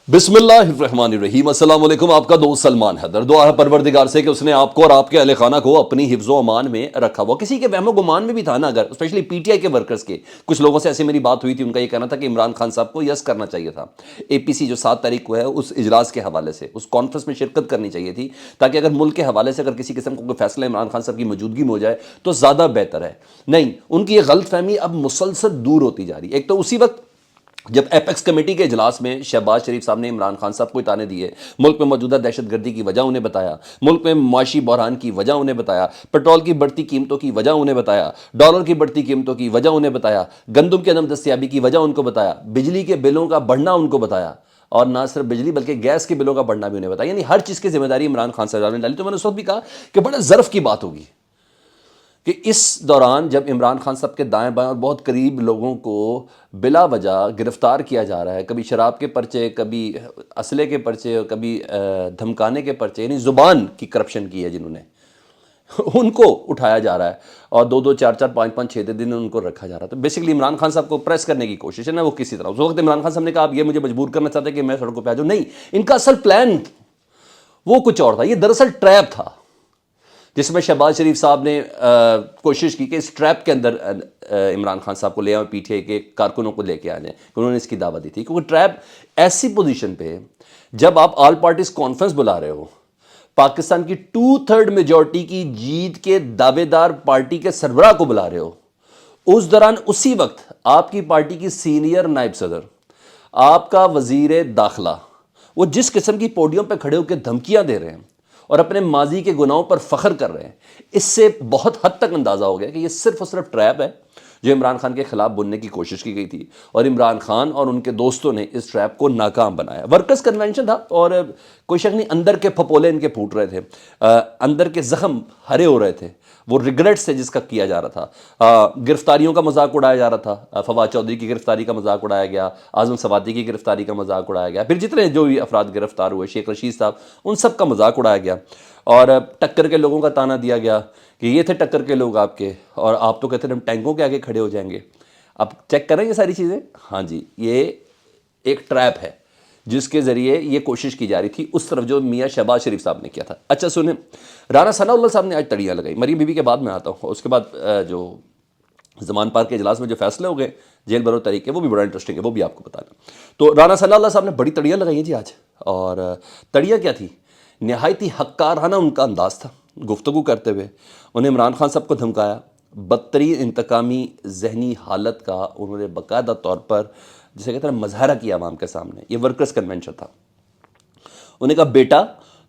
بسم اللہ الرحمن الرحیم۔ السلام علیکم، آپ کا دوست سلمان حیدر۔ دعا ہے پروردگار سے کہ اس نے آپ کو اور آپ کے اہل خانہ کو اپنی حفظ و امان میں رکھا ہوا۔ کسی کے وہم و گمان میں بھی تھا نا، اگر اسپیشلی پی ٹی آئی کے ورکرز کے کچھ لوگوں سے ایسے میری بات ہوئی تھی، ان کا یہ کہنا تھا کہ عمران خان صاحب کو یس کرنا چاہیے تھا، اے پی سی جو 7 تاریخ کو ہے اس اجلاس کے حوالے سے اس کانفرنس میں شرکت کرنی چاہیے تھی، تاکہ اگر ملک کے حوالے سے اگر کسی قسم کا کوئی فیصلہ عمران خان صاحب کی موجودگی میں ہو جائے تو زیادہ بہتر ہے۔ نہیں، ان کی یہ غلط فہمی اب مسلسل دور ہوتی جا رہی ہے۔ ایک تو اسی وقت جب ایپیکس کمیٹی کے اجلاس میں شہباز شریف صاحب نے عمران خان صاحب کو اطانے دیے، ملک میں موجودہ دہشت گردی کی وجہ انہیں بتایا، ملک میں معاشی بحران کی وجہ انہیں بتایا، پیٹرول کی بڑھتی قیمتوں کی وجہ انہیں بتایا، ڈالر کی بڑھتی قیمتوں کی وجہ انہیں بتایا، گندم کی عدم دستیابی کی وجہ ان کو بتایا، بجلی کے بلوں کا بڑھنا ان کو بتایا، اور نہ صرف بجلی بلکہ گیس کے بلوں کا بڑھنا بھی انہیں بتایا۔ یعنی ہر چیز کی ذمہ داری عمران خان صاحب نے ڈالی۔ تو میں نے اس وقت بھی کہا کہ بڑا ظرف کی بات ہوگی کہ اس دوران جب عمران خان صاحب کے دائیں بائیں اور بہت قریب لوگوں کو بلا وجہ گرفتار کیا جا رہا ہے، کبھی شراب کے پرچے، کبھی اسلحے کے پرچے، اور کبھی دھمکانے کے پرچے، یعنی زبان کی کرپشن کی ہے جنہوں نے، ان کو اٹھایا جا رہا ہے، اور 2 4 4 5 5 6 دن ان کو رکھا جا رہا ہے۔ تو بیسیکلی عمران خان صاحب کو پریس کرنے کی کوشش ہے نا، وہ کسی طرح۔ اس وقت عمران خان صاحب نے کہا آپ یہ مجھے مجبور کرنا چاہتے ہیں کہ میں سڑکوں پہ آ جاؤں۔ نہیں، ان کا اصل پلان وہ کچھ اور تھا۔ یہ دراصل ٹریپ تھا جس میں شہباز شریف صاحب نے کوشش کی کہ اس ٹریپ کے اندر عمران خان صاحب کو لے آئیں، پی ٹی آئی کے کارکنوں کو لے کے آ جائیں، کہ انہوں نے اس کی دعوت دی تھی۔ کیونکہ ٹریپ ایسی پوزیشن پہ جب آپ آل پارٹیز کانفرنس بلا رہے ہو، پاکستان کی 2/3 میجورٹی کی جیت کے دعوے دار پارٹی کے سربراہ کو بلا رہے ہو، اس دوران اسی وقت آپ کی پارٹی کی سینئر نائب صدر، آپ کا وزیر داخلہ، وہ جس قسم کی پوڈیم پہ کھڑے ہو کے دھمکیاں دے رہے ہیں اور اپنے ماضی کے گناہوں پر فخر کر رہے ہیں، اس سے بہت حد تک اندازہ ہو گیا کہ یہ صرف اور صرف ٹریپ ہے جو عمران خان کے خلاف بننے کی کوشش کی گئی تھی، اور عمران خان اور ان کے دوستوں نے اس ٹریپ کو ناکام بنایا۔ ورکرز کنونشن تھا، اور کوئی شک نہیں اندر کے پھپولے ان کے پھوٹ رہے تھے، اندر کے زخم ہرے ہو رہے تھے، وہ ریگریٹ سے جس کا کیا جا رہا تھا، گرفتاریوں کا مذاق اڑایا جا رہا تھا، فواد چودھری کی گرفتاری کا مذاق اڑایا گیا، اعظم سوادی کی گرفتاری کا مذاق اڑایا گیا، پھر جتنے جو بھی افراد گرفتار ہوئے، شیخ رشید صاحب، ان سب کا مذاق اڑایا گیا، اور ٹکر کے لوگوں کا تانا دیا گیا کہ یہ تھے ٹکر کے لوگ آپ کے، اور آپ تو کہتے ہیں ہم ٹینکوں کے آگے کھڑے ہو جائیں گے۔ اب چیک کریں یہ ساری چیزیں، ہاں جی، یہ ایک ٹریپ ہے جس کے ذریعے یہ کوشش کی جا رہی تھی اس طرف جو میاں شہباز شریف صاحب نے کیا تھا۔ اچھا سنیں، رانا ثناء اللہ صاحب نے آج تڑیاں لگائی، مریم بی بی کے بعد میں آتا ہوں، اس کے بعد جو زمان پارک کے اجلاس میں جو فیصلے ہو گئے جیل برو طریقے، وہ بھی بڑا انٹرسٹنگ ہے، وہ بھی آپ کو بتانا۔ تو رانا ثناء اللہ صاحب نے بڑی تڑیاں لگائی ہیں جی آج، اور تڑیاں کیا تھی؟ نہایت ہی حقارانہ ان کا انداز تھا گفتگو کرتے ہوئے، انہیں عمران خان صاحب کو دھمکایا، بدترین انتقامی ذہنی حالت کا انہوں نے باقاعدہ طور پر جسے کہتے ہیں مظاہرہ کیا عوام کے سامنے۔ یہ ورکرز کنونشن تھا۔ انہوں نے کہا بیٹا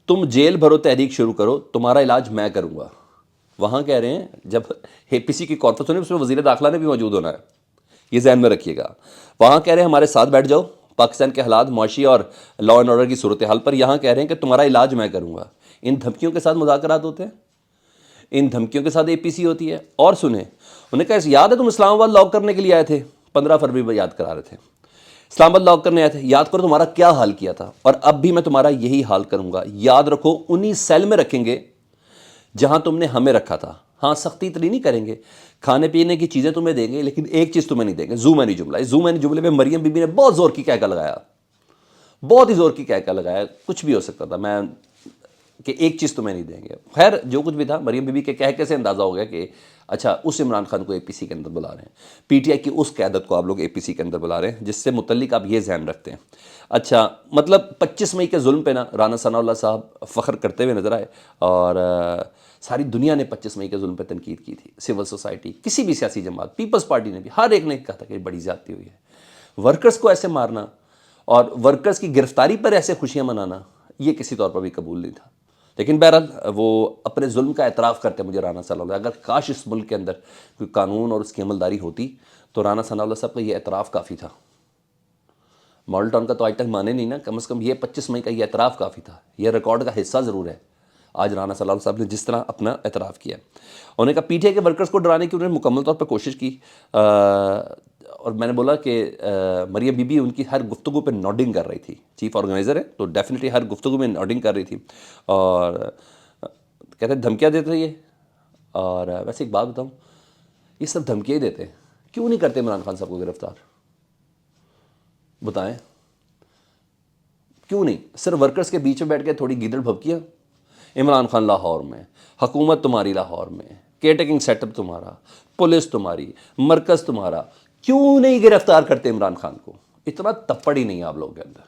تم جیل بھرو تحریک شروع کرو، تمہارا علاج میں کروں گا۔ وہاں کہہ رہے ہیں جب اے پی سی کی کانفرنس ہونی اس میں وزیر داخلہ نے بھی موجود ہونا ہے، یہ ذہن میں رکھیے گا۔ وہاں کہہ رہے ہیں ہمارے ساتھ بیٹھ جاؤ پاکستان کے حالات، معاشی اور لا اینڈ آرڈر کی صورتحال پر، یہاں کہہ رہے ہیں کہ تمہارا علاج میں کروں گا۔ ان دھمکیوں کے ساتھ مذاکرات ہوتے ہیں، ان دھمکیوں کے ساتھ اے پی سی ہوتی ہے۔ اور سنیں، انہوں نے کہا یاد ہے تم اسلام آباد لاک کرنے کے لیے آئے تھے، 15 فروری میں یاد کرا رہے تھے، اسلام آباد لاک کرنے آئے تھے، یاد کرو تمہارا کیا حال کیا تھا، اور اب بھی میں تمہارا یہی حال کروں گا۔ یاد رکھو انہی سیل میں رکھیں گے جہاں تم نے ہمیں رکھا تھا۔ ہاں سختی اتنی نہیں کریں گے، کھانے پینے کی چیزیں تمہیں دیں گے، لیکن ایک چیز تمہیں نہیں دیں گے، زو مینی جملہ۔ اس زو مینی جملے میں مریم بی بی نے بہت زور کی کہکہ لگایا، بہت ہی زور کی کہکہ لگایا، کچھ بھی ہو سکتا تھا میں کہ ایک چیز تمہیں نہیں دیں گے۔ خیر جو کچھ بھی تھا، مریم بی بی کے کہکے سے اندازہ ہو گیا کہ اچھا اس عمران خان کو اے پی سی کے اندر بلا رہے ہیں، پی ٹی آئی کی اس قیادت کو آپ لوگ اے پی سی کے اندر بلا رہے ہیں، جس سے متعلق آپ یہ ذہن رکھتے ہیں۔ اچھا مطلب 25 مئی کے ظلم پہ نا رانا ثناء اللہ صاحب فخر کرتے ہوئے نظر آئے، اور ساری دنیا نے 25 مئی کے ظلم پہ تنقید کی تھی، سول سوسائٹی، کسی بھی سیاسی جماعت، پیپلز پارٹی نے بھی، ہر ایک نے کہا تھا کہ بڑی زیادتی ہوئی ہے۔ ورکرز کو ایسے مارنا اور ورکرز کی گرفتاری پر ایسے خوشیاں منانا یہ کسی طور پر بھی قبول نہیں تھا۔ لیکن بہرحال وہ اپنے ظلم کا اعتراف کرتے مجھے رانا ثناء اللہ، اگر کاش اس ملک کے اندر کوئی قانون اور اس کی عملداری ہوتی تو رانا ثناء اللہ صاحب کا یہ اعتراف کافی تھا۔ ماڈل ٹاؤن کا تو آج تک مانے نہیں نا، کم از کم یہ 25 مئی کا یہ اعتراف کافی تھا، یہ ریکارڈ کا حصہ ضرور ہے آج رانا ثناء اللہ صاحب نے جس طرح اپنا اعتراف کیا۔ انہوں نے کہا پی ٹی آئی کے ورکرز کو ڈرانے کی انہوں نے مکمل طور پر کوشش کی، اور میں نے بولا کہ مریم بی بی ان کی ہر گفتگو پہ نوڈنگ کر رہی تھی، چیف آرگنائزر ہے تو ڈیفینیٹلی ہر گفتگو میں نوڈنگ کر رہی تھی، اور کہتے ہیں دھمکیاں دیتے یہ۔ اور ویسے ایک بات بتاؤں، یہ سب دھمکیاں ہی دیتے ہیں، کیوں نہیں کرتے عمران خان صاحب کو گرفتار؟ بتائیں، کیوں نہیں؟ صرف ورکرز کے بیچ میں بیٹھ کے تھوڑی گیدڑ بھبکیاں، عمران خان لاہور میں، حکومت تمہاری لاہور میں، کیئر ٹیکنگ سیٹ اپ تمہارا، پولیس تمہاری، مرکز تمہارا، کیوں نہیں گرفتار کرتے عمران خان کو؟ اتنا تپڑ ہی نہیں ہے آپ لوگوں کے اندر،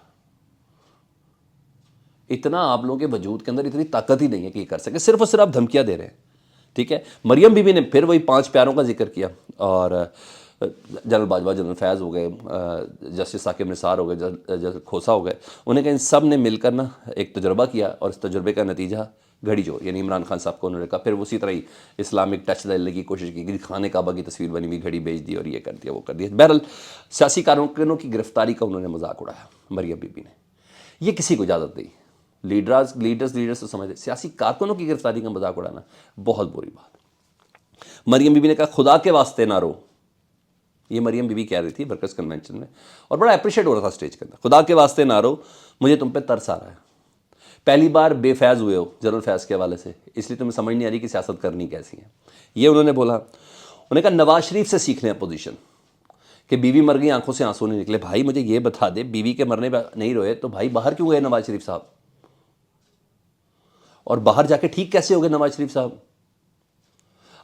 اتنا آپ لوگوں کے وجود کے اندر اتنی طاقت ہی نہیں ہے کہ یہ کر سکے، صرف اور صرف آپ دھمکیاں دے رہے ہیں. ٹھیک ہے، مریم بی بی نے پھر وہی 5 پیاروں کا ذکر کیا، اور جنرل باجوہ، جنرل فیض ہو گئے، جسٹس ثاقب نثار ہو گئے، جسٹس کھوسا ہو گئے، انہیں کہا ان سب نے مل کر نا ایک تجربہ کیا، اور اس تجربے کا نتیجہ گھڑی چور، یعنی عمران خان صاحب کو انہوں نے کہا. پھر اسی طرح ہی اسلامک ٹچ ڈالنے کی کوشش کی، خانہ کعبہ کی تصویر بنی ہوئی گھڑی بھیج دی، اور یہ کر دیا وہ کر دیا. بہرحال سیاسی کارکنوں کی گرفتاری کا انہوں نے مذاق اڑایا مریم بی بی نے. یہ کسی کو اجازت نہیں، لیڈرز تو سمجھتے، سیاسی کارکنوں کی گرفتاری کا مذاق اڑانا بہت بری بات. مریم بی بی نے کہا خدا کے واسطے نہ رو، یہ مریم بی بی کہہ رہی تھی ورکرز کنونشن میں، اور بڑا اپریشیٹ ہو رہا تھا اسٹیج کے اندر. خدا کے واسطے نہ رو، مجھے تم پہ ترس آ رہا ہے، پہلی بار بے فیض ہوئے ہو جنرل فیض کے حوالے سے، اس لیے تمہیں سمجھ نہیں آ رہی کہ سیاست کرنی کیسی ہے. یہ انہوں نے بولا. انہوں نے کہا نواز شریف سے سیکھ لیں اپوزیشن، کہ بیوی مر گئی آنکھوں سے آنسو نہیں نکلے. بھائی مجھے یہ بتا دے، بیوی کے مرنے پہ نہیں روئے تو بھائی باہر کیوں گئے نواز شریف صاحب؟ اور باہر جا کے ٹھیک کیسے ہو گئے نواز شریف صاحب؟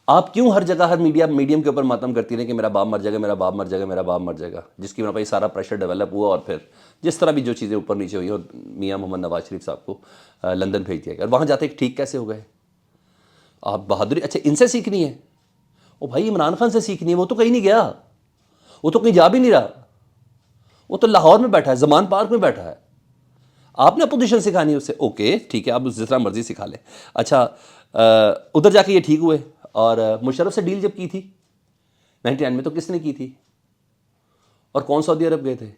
آپ کیوں ہر جگہ ہر میڈیم کے اوپر ماتم کرتی رہیں کہ میرا باپ مر جائے گا، میرا باپ مر جائے گا، میرا باپ مر جائے گا، جس کی وجہ پہ یہ سارا پریشر ڈیولپ ہوا، اور پھر جس طرح بھی جو چیزیں اوپر نیچے ہوئی، اور میاں محمد نواز شریف صاحب کو لندن بھیج دیا گیا، اور وہاں جاتے ٹھیک کیسے ہو گئے؟ آپ بہادری اچھا ان سے سیکھنی ہے؟ وہ بھائی عمران خان سے سیکھنی ہے، وہ تو کہیں نہیں گیا، وہ تو کہیں جا بھی نہیں رہا، وہ تو لاہور میں بیٹھا ہے، زمان پارک میں بیٹھا ہے. آپ نے اپوزیشن سکھانی ہے اسے؟ اوکے ٹھیک ہے، آپ جس طرح مرضی سکھا لیں. اچھا ادھر جا کے یہ ٹھیک ہوئے، اور مشرف سے ڈیل جب کی تھی 99 میں تو کس نے کی تھی؟ اور کون سعودی عرب گئے تھے؟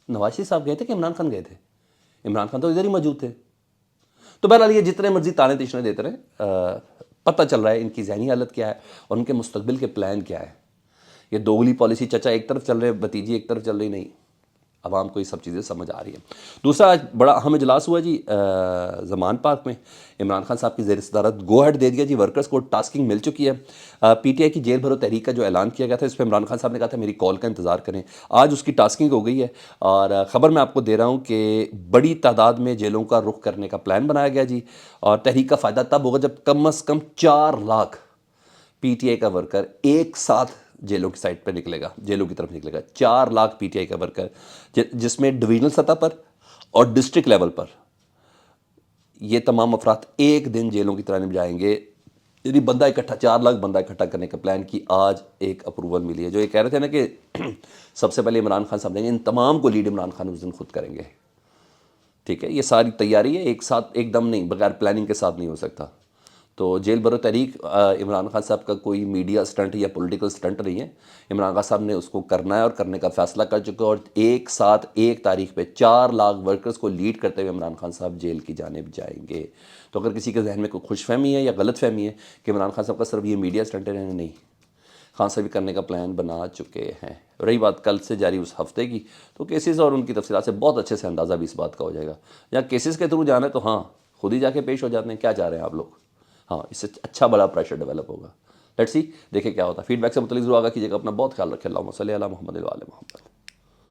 نواز شریف صاحب گئے تھے کہ عمران خان گئے تھے؟ عمران خان تو ادھر ہی موجود تھے. تو بہرحال یہ جتنے مرضی تانے تشنے دیتے رہے، پتہ چل رہا ہے ان کی ذہنی حالت کیا ہے اور ان کے مستقبل کے پلان کیا ہے. یہ دوگلی پالیسی، چچا ایک طرف چل رہے، بھتیجی ایک طرف چل رہی. نہیں، عوام کو یہ سب چیزیں سمجھ آ رہی ہیں. دوسرا آج بڑا اہم اجلاس ہوا جی زمان پارک میں، عمران خان صاحب کی زیر صدارت گو ہیڈ دے دیا جی، ورکرز کو ٹاسکنگ مل چکی ہے. پی ٹی آئی کی جیل بھرو تحریک کا جو اعلان کیا گیا تھا، اس پہ عمران خان صاحب نے کہا تھا میری کال کا انتظار کریں. آج اس کی ٹاسکنگ ہو گئی ہے، اور خبر میں آپ کو دے رہا ہوں کہ بڑی تعداد میں جیلوں کا رخ کرنے کا پلان بنایا گیا جی. اور تحریک کا فائدہ تب ہوگا جب کم از کم 4 لاکھ پی ٹی آئی کا ورکر ایک ساتھ جیلوں کی سائٹ پہ نکلے گا، جیلوں کی طرف نکلے گا. 4 لاکھ پی ٹی آئی کا ورکر، جس میں ڈویژنل سطح پر اور ڈسٹرکٹ لیول پر یہ تمام افراد ایک دن جیلوں کی طرح نمٹائیں گے. یعنی بندہ اکٹھا 4 لاکھ بندہ اکٹھا کرنے کا پلان کی آج ایک اپروول ملی ہے. جو یہ کہہ رہے تھے نا کہ سب سے پہلے عمران خان صاحب دیں گے، ان تمام کو لیڈ عمران خان اس دن خود کریں گے. ٹھیک ہے، یہ ساری تیاری ہے، ایک ساتھ ایک دم نہیں، بغیر پلاننگ کے ساتھ نہیں ہو سکتا. تو جیل برو تحریک عمران خان صاحب کا کوئی میڈیا سٹنٹ یا پولیٹیکل سٹنٹ نہیں ہے. عمران خان صاحب نے اس کو کرنا ہے اور کرنے کا فیصلہ کر چکے، اور ایک ساتھ ایک تاریخ پہ 4 لاکھ ورکرز کو لیڈ کرتے ہوئے عمران خان صاحب جیل کی جانب جائیں گے. تو اگر کسی کے ذہن میں کوئی خوش فہمی ہے یا غلط فہمی ہے کہ عمران خان صاحب کا صرف یہ میڈیا سٹنٹ ہے، نہیں، خان صاحب کرنے کا پلان بنا چکے ہیں. رہی بات کل سے جاری اس ہفتے کی، تو کیسز اور ان کی تفصیلات سے بہت اچھے سے اندازہ بھی اس بات کا ہو جائے گا. یا کیسز کے تھرو جانا ہے تو ہاں خود ہی جا کے پیش ہو جاتے ہیں، کیا چاہ رہے ہیں آپ لوگ؟ ہاں اس سے اچھا بڑا پریشر ڈیولپ ہوگا. لیٹس سی دیکھیں کیا ہوتا ہے. فیڈ بیک سے متعلق ضرور آگاہ کیجیے گا. اپنا بہت خیال رکھیں. اللہم صلی علی محمد و علی محمد.